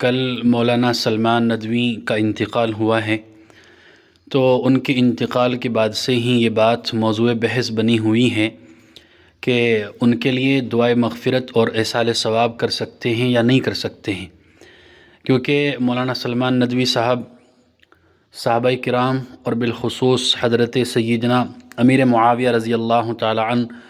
کل مولانا سلمان ندوی کا انتقال ہوا ہے، تو ان کے انتقال کے بعد سے ہی یہ بات موضوع بحث بنی ہوئی ہے کہ ان کے لیے دعائے مغفرت اور ایصال ثواب کر سکتے ہیں یا نہیں کر سکتے ہیں، کیونکہ مولانا سلمان ندوی صاحب صحابہ کرام اور بالخصوص حضرت سیدنا امیر معاویہ رضی اللہ تعالی عنہ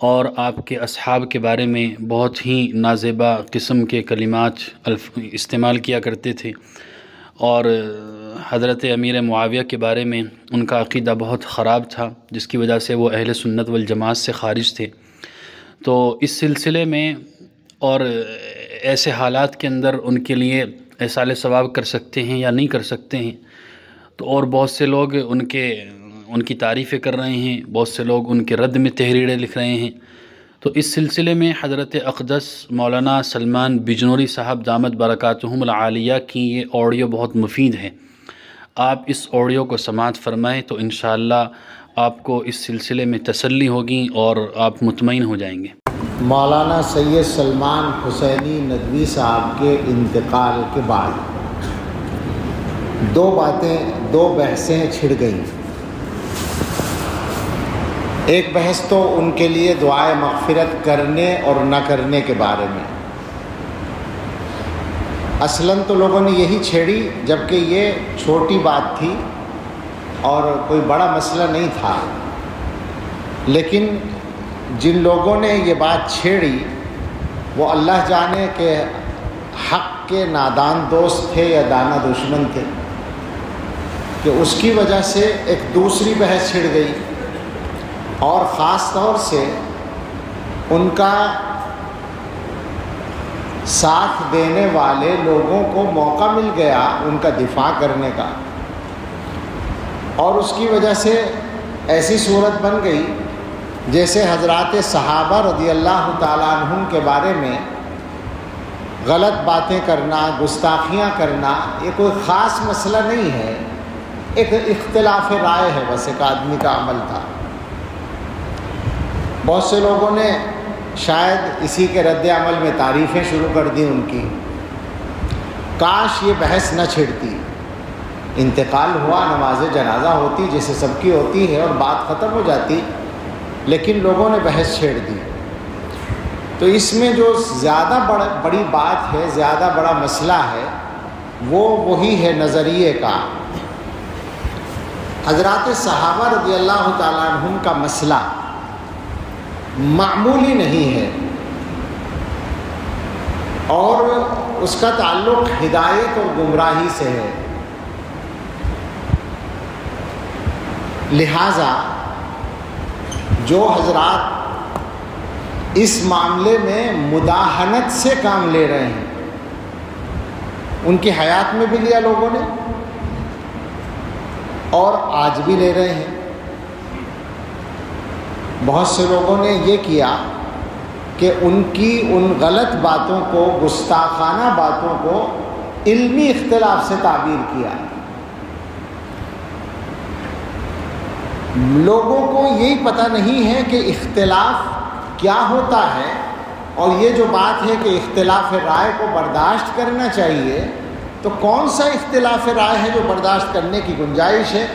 اور آپ کے اصحاب کے بارے میں بہت ہی نازیبا قسم کے کلمات استعمال کیا کرتے تھے، اور حضرت امیر معاویہ کے بارے میں ان کا عقیدہ بہت خراب تھا، جس کی وجہ سے وہ اہل سنت والجماعت سے خارج تھے۔ تو اس سلسلے میں اور ایسے حالات کے اندر ان کے لیے ایصال ثواب کر سکتے ہیں یا نہیں کر سکتے ہیں، تو اور بہت سے لوگ ان کی تعریفیں کر رہے ہیں، بہت سے لوگ ان کے رد میں تحریریں لکھ رہے ہیں۔ تو اس سلسلے میں حضرت اقدس مولانا سلمان بجنوری صاحب دامت برکاتہم العالیہ کی یہ آڈیو بہت مفید ہے، آپ اس آڈیو کو سماعت فرمائیں تو انشاءاللہ آپ کو اس سلسلے میں تسلی ہوگی اور آپ مطمئن ہو جائیں گے۔ مولانا سید سلمان حسینی ندوی صاحب کے انتقال کے بعد دو بحثیں چھڑ گئیں۔ ایک بحث تو ان کے لیے دعائے مغفرت کرنے اور نہ کرنے کے بارے میں، اصلاً تو لوگوں نے یہی چھیڑی جبکہ یہ چھوٹی بات تھی اور کوئی بڑا مسئلہ نہیں تھا، لیکن جن لوگوں نے یہ بات چھیڑی وہ اللہ جانے کہ حق کے نادان دوست تھے یا دانا دشمن تھے، کہ اس کی وجہ سے ایک دوسری بحث چھڑ گئی، اور خاص طور سے ان کا ساتھ دینے والے لوگوں کو موقع مل گیا ان کا دفاع کرنے کا، اور اس کی وجہ سے ایسی صورت بن گئی جیسے حضرات صحابہ رضی اللہ تعالیٰ عنہم کے بارے میں غلط باتیں کرنا، گستاخیاں کرنا، یہ کوئی خاص مسئلہ نہیں ہے، ایک اختلاف رائے ہے، بس ایک آدمی کا عمل تھا۔ بہت سے لوگوں نے شاید اسی کے رد عمل میں تعریفیں شروع کر دی ان کی، کاش یہ بحث نہ چھڑتی، انتقال ہوا، نماز جنازہ ہوتی جیسے سب کی ہوتی ہے اور بات ختم ہو جاتی، لیکن لوگوں نے بحث چھیڑ دی۔ تو اس میں جو زیادہ بڑی بات ہے، زیادہ بڑا مسئلہ ہے، وہی ہے نظریے کا۔ حضرات صحابہ رضی اللہ تعالیٰ عنہم کا مسئلہ معمولی نہیں ہے، اور اس کا تعلق ہدایت اور گمراہی سے ہے، لہٰذا جو حضرات اس معاملے میں مداہنت سے کام لے رہے ہیں، ان کی حیات میں بھی لیا لوگوں نے اور آج بھی لے رہے ہیں۔ بہت سے لوگوں نے یہ کیا کہ ان کی ان غلط باتوں کو، گستاخانہ باتوں کو علمی اختلاف سے تعبیر کیا۔ لوگوں کو یہی پتہ نہیں ہے کہ اختلاف کیا ہوتا ہے، اور یہ جو بات ہے کہ اختلاف رائے کو برداشت کرنا چاہیے، تو کون سا اختلاف رائے ہے جو برداشت کرنے کی گنجائش ہے،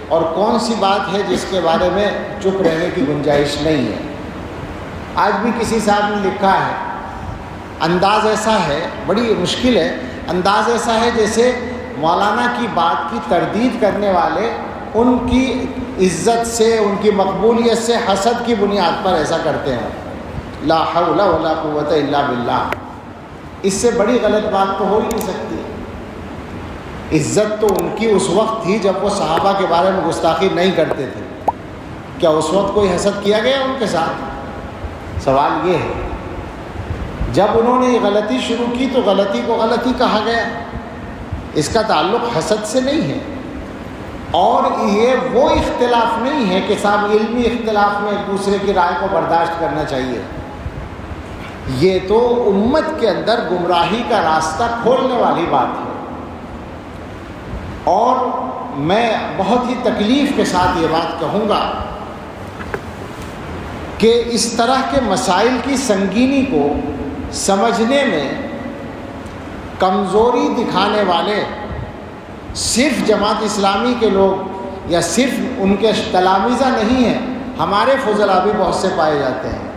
اور کون سی بات ہے جس کے بارے میں چپ رہنے کی گنجائش نہیں ہے۔ آج بھی کسی صاحب نے لکھا ہے، انداز ایسا ہے، بڑی مشکل ہے، انداز ایسا ہے جیسے مولانا کی بات کی تردید کرنے والے ان کی عزت سے، ان کی مقبولیت سے حسد کی بنیاد پر ایسا کرتے ہیں۔ لا حول ولا قوت الا باللہ، اس سے بڑی غلط بات تو ہو ہی نہیں سکتی۔ عزت تو ان کی اس وقت تھی جب وہ صحابہ کے بارے میں گستاخی نہیں کرتے تھے، کیا اس وقت کوئی حسد کیا گیا ان کے ساتھ؟ سوال یہ ہے، جب انہوں نے یہ غلطی شروع کی تو غلطی کو غلطی کہا گیا، اس کا تعلق حسد سے نہیں ہے، اور یہ وہ اختلاف نہیں ہے کہ صاحب علمی اختلاف میں ایک دوسرے کی رائے کو برداشت کرنا چاہیے، یہ تو امت کے اندر گمراہی کا راستہ کھولنے والی بات ہے۔ اور میں بہت ہی تکلیف کے ساتھ یہ بات کہوں گا کہ اس طرح کے مسائل کی سنگینی کو سمجھنے میں کمزوری دکھانے والے صرف جماعت اسلامی کے لوگ یا صرف ان کے تلامذہ نہیں ہیں، ہمارے فضلاء بھی بہت سے پائے جاتے ہیں۔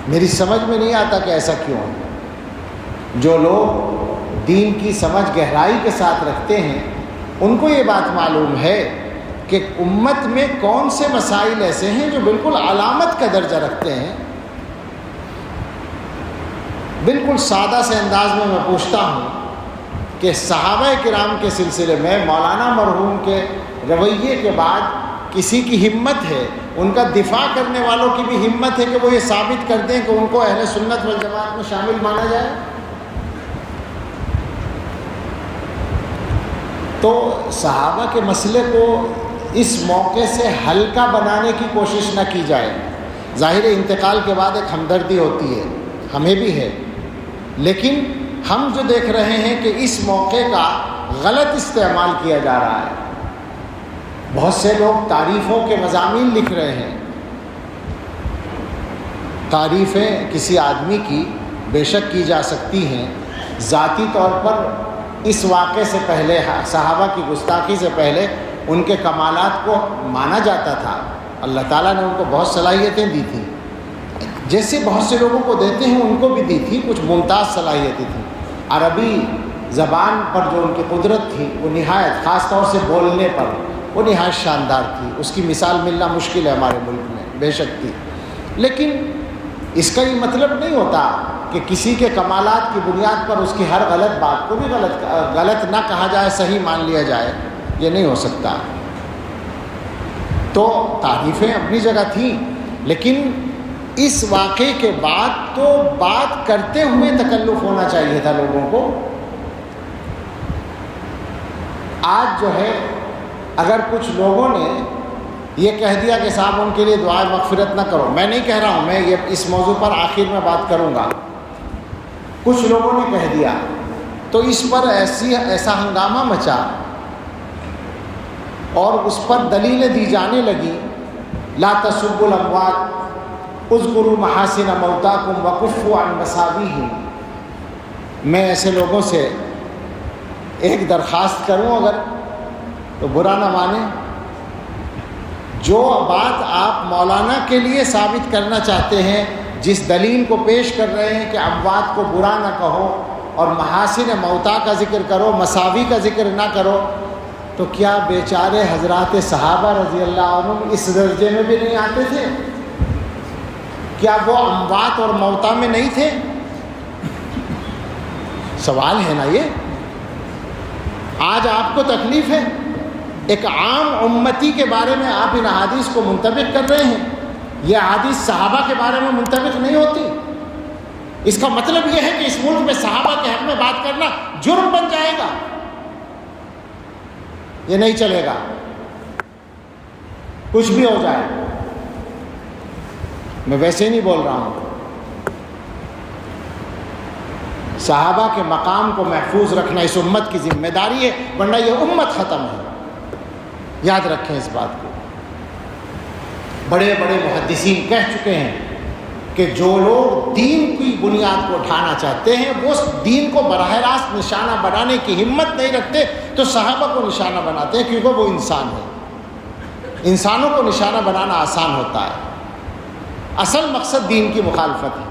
میری سمجھ میں نہیں آتا کہ ایسا کیوں ہے۔ جو لوگ دین کی سمجھ گہرائی کے ساتھ رکھتے ہیں ان کو یہ بات معلوم ہے کہ امت میں کون سے مسائل ایسے ہیں جو بالکل علامت کا درجہ رکھتے ہیں۔ بالکل سادہ سے انداز میں پوچھتا ہوں کہ صحابہ کرام کے سلسلے میں مولانا مرحوم کے رویے کے بعد کسی کی ہمت ہے، ان کا دفاع کرنے والوں کی بھی ہمت ہے کہ وہ یہ ثابت کر دیں کہ ان کو اہل سنت والجماعت میں شامل مانا جائے؟ تو صحابہ کے مسئلے کو اس موقع سے ہلکا بنانے کی کوشش نہ کی جائے۔ ظاہر انتقال کے بعد ایک ہمدردی ہوتی ہے، ہمیں بھی ہے، لیکن ہم جو دیکھ رہے ہیں کہ اس موقع کا غلط استعمال کیا جا رہا ہے۔ بہت سے لوگ تعریفوں کے مضامین لکھ رہے ہیں۔ تعریفیں کسی آدمی کی بے شک کی جا سکتی ہیں، ذاتی طور پر اس واقعے سے پہلے، صحابہ کی گستاخی سے پہلے ان کے کمالات کو مانا جاتا تھا۔ اللہ تعالیٰ نے ان کو بہت صلاحیتیں دی تھیں، جیسے بہت سے لوگوں کو دیتے ہیں ان کو بھی دی تھی، کچھ ممتاز صلاحیتیں تھیں۔ عربی زبان پر جو ان کی قدرت تھی وہ نہایت، خاص طور سے بولنے پر وہ نہایت شاندار تھی۔ اس کی مثال ملنا مشکل ہے ہمارے ملک میں، بے شک تھی، لیکن اس کا یہ مطلب نہیں ہوتا کہ کسی کے کمالات کی بنیاد پر اس کی ہر غلط بات کو بھی غلط نہ کہا جائے، صحیح مان لیا جائے، یہ نہیں ہو سکتا۔ تو تعریفیں اپنی جگہ تھیں، لیکن اس واقعے کے بعد تو بات کرتے ہوئے تکلف ہونا چاہیے تھا لوگوں کو۔ آج جو ہے اگر کچھ لوگوں نے یہ کہہ دیا کہ صاحب ان کے لیے دعائے مغفرت نہ کرو، میں نہیں کہہ رہا ہوں، میں یہ اس موضوع پر آخر میں بات کروں گا، کچھ لوگوں نے کہہ دیا تو اس پر ایسا ہنگامہ مچا اور اس پر دلیلیں دی جانے لگی، لا تسبوا الاموات اذکروا محاسن موتاکم وکفوا عن مساویہم۔ میں ایسے لوگوں سے ایک درخواست کروں اگر تو برا نہ مانیں، جو بات آپ مولانا کے لیے ثابت کرنا چاہتے ہیں، جس دلیل کو پیش کر رہے ہیں کہ اموات کو برا نہ کہو اور محاسن موتا کا ذکر کرو، مساوی کا ذکر نہ کرو، تو کیا بیچارے حضرات صحابہ رضی اللہ عنہم اس درجے میں بھی نہیں آتے تھے؟ کیا وہ اموات اور موتا میں نہیں تھے؟ سوال ہے نا یہ۔ آج آپ کو تکلیف ہے، ایک عام امتی کے بارے میں آپ ان احادیث کو منطبق کر رہے ہیں، یہ احادیث صحابہ کے بارے میں منطبق نہیں ہوتی۔ اس کا مطلب یہ ہے کہ اس ملک میں صحابہ کے حق میں بات کرنا جرم بن جائے گا، یہ نہیں چلے گا، کچھ بھی ہو جائے۔ میں ویسے نہیں بول رہا ہوں، صحابہ کے مقام کو محفوظ رکھنا اس امت کی ذمہ داری ہے، ورنہ یہ امت ختم ہے۔ یاد رکھیں اس بات کو۔ بڑے بڑے محدثین کہہ چکے ہیں کہ جو لوگ دین کی بنیاد کو اٹھانا چاہتے ہیں وہ دین کو براہ راست نشانہ بنانے کی ہمت نہیں رکھتے، تو صحابہ کو نشانہ بناتے ہیں، کیونکہ وہ انسان ہے۔ انسانوں کو نشانہ بنانا آسان ہوتا ہے، اصل مقصد دین کی مخالفت ہے۔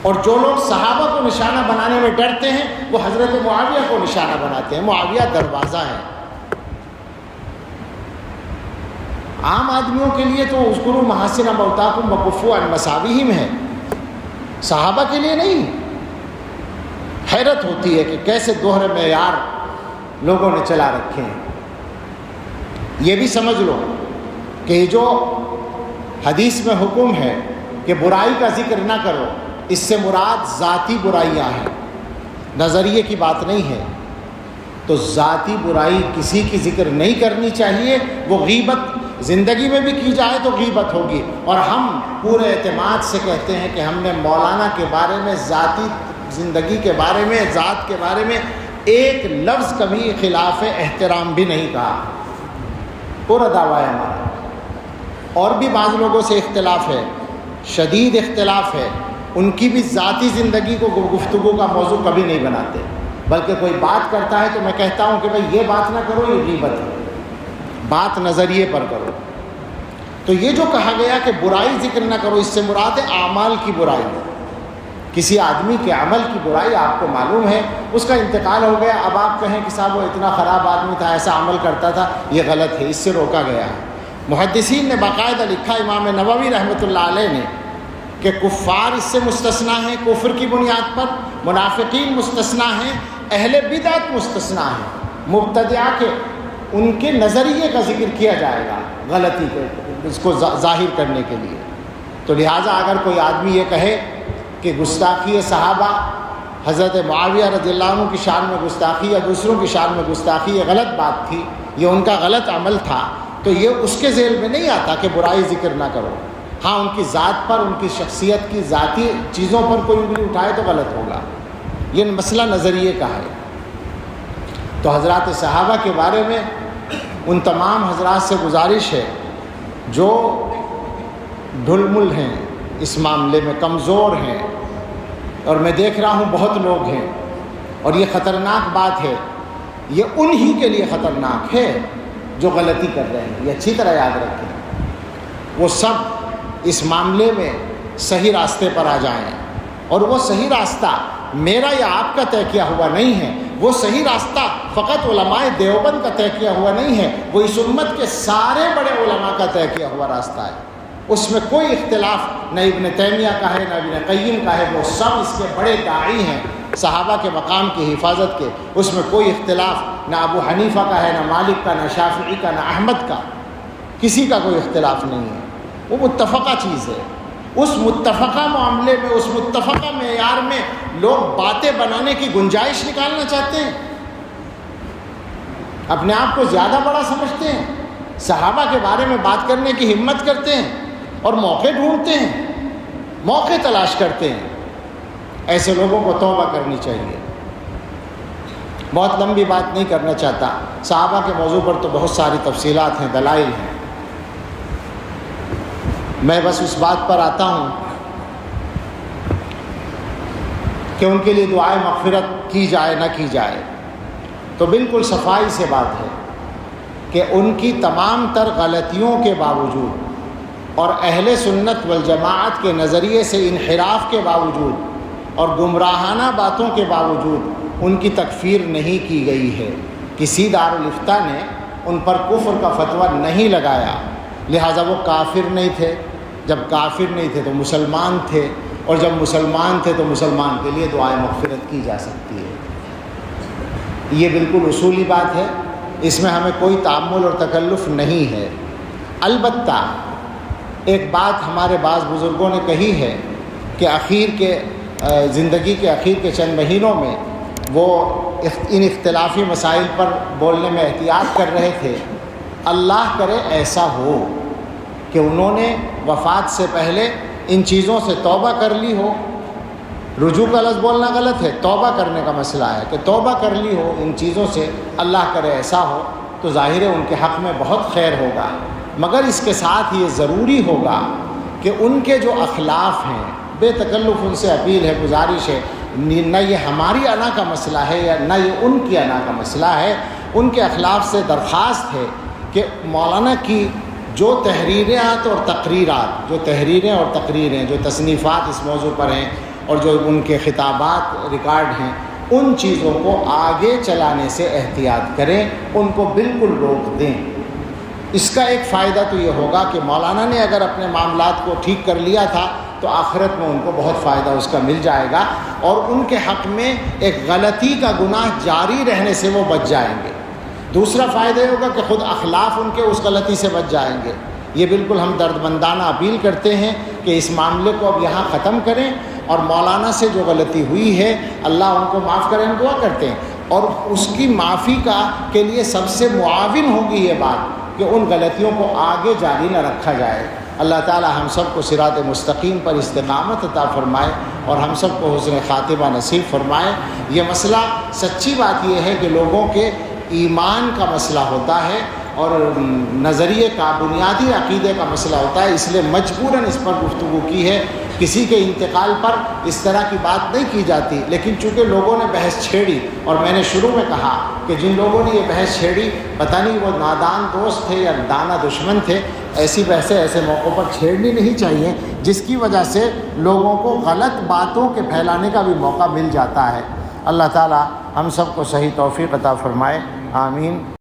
اور جو لوگ صحابہ کو نشانہ بنانے میں ڈرتے ہیں وہ حضرت معاویہ کو نشانہ بناتے ہیں۔ معاویہ دروازہ ہے۔ عام آدمیوں کے لیے تو اذکروا محاسن موتاکم وکفوا عن مساویہم ہے، صحابہ کے لیے نہیں۔ حیرت ہوتی ہے کہ کیسے دوہرے معیار لوگوں نے چلا رکھے ہیں۔ یہ بھی سمجھ لو کہ جو حدیث میں حکم ہے کہ برائی کا ذکر نہ کرو، اس سے مراد ذاتی برائیاں ہیں، نظریے کی بات نہیں ہے۔ تو ذاتی برائی کسی کی ذکر نہیں کرنی چاہیے، وہ غیبت زندگی میں بھی کی جائے تو غیبت ہوگی۔ اور ہم پورے اعتماد سے کہتے ہیں کہ ہم نے مولانا کے بارے میں، ذاتی زندگی کے بارے میں، ذات کے بارے میں ایک لفظ کبھی خلاف احترام بھی نہیں کہا، پورا دعویٰ ہے ہمارا۔ اور بھی بعض لوگوں سے اختلاف ہے، شدید اختلاف ہے، ان کی بھی ذاتی زندگی کو گفتگو کا موضوع کبھی نہیں بناتے، بلکہ کوئی بات کرتا ہے تو میں کہتا ہوں کہ بھائی یہ بات نہ کرو، یہ غیبت ہے، بات نظریے پر کرو۔ تو یہ جو کہا گیا کہ برائی ذکر نہ کرو، اس سے مراد ہے اعمال کی برائی ہے، کسی آدمی کے عمل کی برائی آپ کو معلوم ہے، اس کا انتقال ہو گیا، اب آپ کہیں کہ صاحب وہ اتنا خراب آدمی تھا، ایسا عمل کرتا تھا، یہ غلط ہے، اس سے روکا گیا ہے۔ محدثین نے باقاعدہ لکھا، امام نووی رحمۃ اللہ علیہ نے، کہ کفار اس سے مستثنا ہیں کفر کی بنیاد پر، منافقین مستثنا ہیں، اہل بدعت مستثنا ہیں، مبتدعہ کے ان کے نظریے کا ذکر کیا جائے گا غلطی کے اس کو ظاہر کرنے کے لیے۔ تو لہٰذا اگر کوئی آدمی یہ کہے کہ گستاخی صحابہ، حضرت معاویہ رضی اللہ عنہ کی شان میں گستاخی یا دوسروں کی شان میں گستاخی، یہ غلط بات تھی، یہ ان کا غلط عمل تھا، تو یہ اس کے ذیل میں نہیں آتا کہ برائی ذکر نہ کرو۔ ہاں ان کی ذات پر، ان کی شخصیت کی ذاتی چیزوں پر کوئی انگلی اٹھائے تو غلط ہوگا، یہ مسئلہ نظریے کا ہے۔ تو حضرات صحابہ کے بارے میں ان تمام حضرات سے گزارش ہے جو ڈھلمل ہیں اس معاملے میں، کمزور ہیں، اور میں دیکھ رہا ہوں بہت لوگ ہیں، اور یہ خطرناک بات ہے، یہ انہی کے لیے خطرناک ہے جو غلطی کر رہے ہیں، یہ اچھی طرح یاد رکھیں، وہ سب اس معاملے میں صحیح راستے پر آ جائیں، اور وہ صحیح راستہ میرا یا آپ کا طے کیا ہوا نہیں ہے، وہ صحیح راستہ فقط علماء دیوبند کا طے کیا ہوا نہیں ہے، وہ اس امت کے سارے بڑے علماء کا طے کیا ہوا راستہ ہے، اس میں کوئی اختلاف نہ ابن تیمیہ کا ہے نہ ابن قیم کا ہے، وہ سب اس کے بڑے داعی ہیں صحابہ کے مقام کی حفاظت کے، اس میں کوئی اختلاف نہ ابو حنیفہ کا ہے، نہ مالک کا، نہ شافعی کا، نہ احمد کا، کسی کا کوئی اختلاف نہیں ہے، وہ متفقہ چیز ہے۔ اس متفقہ معاملے میں، اس متفقہ معیار میں لوگ باتیں بنانے کی گنجائش نکالنا چاہتے ہیں، اپنے آپ کو زیادہ بڑا سمجھتے ہیں، صحابہ کے بارے میں بات کرنے کی ہمت کرتے ہیں اور موقع ڈھونڈتے ہیں، موقع تلاش کرتے ہیں۔ ایسے لوگوں کو توبہ کرنی چاہیے۔ بہت لمبی بات نہیں کرنا چاہتا، صحابہ کے موضوع پر تو بہت ساری تفصیلات ہیں، دلائل ہیں، میں بس اس بات پر آتا ہوں کہ ان کے لیے دعائے مغفرت کی جائے نہ کی جائے، تو بالکل صفائی سے بات ہے کہ ان کی تمام تر غلطیوں کے باوجود اور اہل سنت والجماعت کے نظریے سے انحراف کے باوجود اور گمراہانہ باتوں کے باوجود ان کی تکفیر نہیں کی گئی ہے، کسی دارالافتاء نے ان پر کفر کا فتویٰ نہیں لگایا، لہٰذا وہ کافر نہیں تھے، جب کافر نہیں تھے تو مسلمان تھے، اور جب مسلمان تھے تو مسلمان کے لیے دعائے مغفرت کی جا سکتی ہے۔ یہ بالکل اصولی بات ہے، اس میں ہمیں کوئی تعمل اور تکلف نہیں ہے۔ البتہ ایک بات ہمارے بعض بزرگوں نے کہی ہے کہ زندگی کے اخیر کے چند مہینوں میں وہ ان اختلافی مسائل پر بولنے میں احتیاط کر رہے تھے، اللہ کرے ایسا ہو کہ انہوں نے وفات سے پہلے ان چیزوں سے توبہ کر لی ہو، رجوع کا لفظ بولنا غلط ہے، توبہ کرنے کا مسئلہ ہے کہ توبہ کر لی ہو ان چیزوں سے، اللہ کرے ایسا ہو، تو ظاہر ہے ان کے حق میں بہت خیر ہوگا، مگر اس کے ساتھ یہ ضروری ہوگا کہ ان کے جو اخلاف ہیں، بے تکلف ان سے اپیل ہے، گزارش ہے، نہ یہ ہماری انا کا مسئلہ ہے یا نہ یہ ان کی انا کا مسئلہ ہے، ان کے اخلاف سے درخواست ہے کہ مولانا کی جو تحریرات اور تقریرات، جو تحریریں اور تقریریں، جو تصنیفات اس موضوع پر ہیں اور جو ان کے خطابات ریکارڈ ہیں، ان چیزوں کو آگے چلانے سے احتیاط کریں، ان کو بالکل روک دیں۔ اس کا ایک فائدہ تو یہ ہوگا کہ مولانا نے اگر اپنے معاملات کو ٹھیک کر لیا تھا تو آخرت میں ان کو بہت فائدہ اس کا مل جائے گا، اور ان کے حق میں ایک غلطی کا گناہ جاری رہنے سے وہ بچ جائیں گے۔ دوسرا فائدہ یہ ہوگا کہ خود اخلاف ان کے اس غلطی سے بچ جائیں گے۔ یہ بالکل ہم دردمندانہ اپیل کرتے ہیں کہ اس معاملے کو اب یہاں ختم کریں، اور مولانا سے جو غلطی ہوئی ہے اللہ ان کو معاف کریں، ہم دعا کرتے ہیں، اور اس کی معافی کے لیے سب سے معاون ہوگی یہ بات کہ ان غلطیوں کو آگے جاری نہ رکھا جائے۔ اللہ تعالی ہم سب کو صراط مستقیم پر استقامت عطا فرمائے اور ہم سب کو حسن خاتمہ نصیب فرمائے۔ یہ مسئلہ سچی بات یہ ہے کہ لوگوں کے ایمان کا مسئلہ ہوتا ہے اور نظریے کا، بنیادی عقیدے کا مسئلہ ہوتا ہے، اس لیے مجبوراً اس پر گفتگو کی ہے۔ کسی کے انتقال پر اس طرح کی بات نہیں کی جاتی، لیکن چونکہ لوگوں نے بحث چھیڑی، اور میں نے شروع میں کہا کہ جن لوگوں نے یہ بحث چھیڑی پتہ نہیں وہ نادان دوست تھے یا دانا دشمن تھے، ایسی بحثیں ایسے موقعوں پر چھیڑنی نہیں چاہیے جس کی وجہ سے لوگوں کو غلط باتوں کے پھیلانے کا بھی موقع مل جاتا ہے۔ اللہ تعالی ہم سب کو صحیح توفیق عطا فرمائے، آمین۔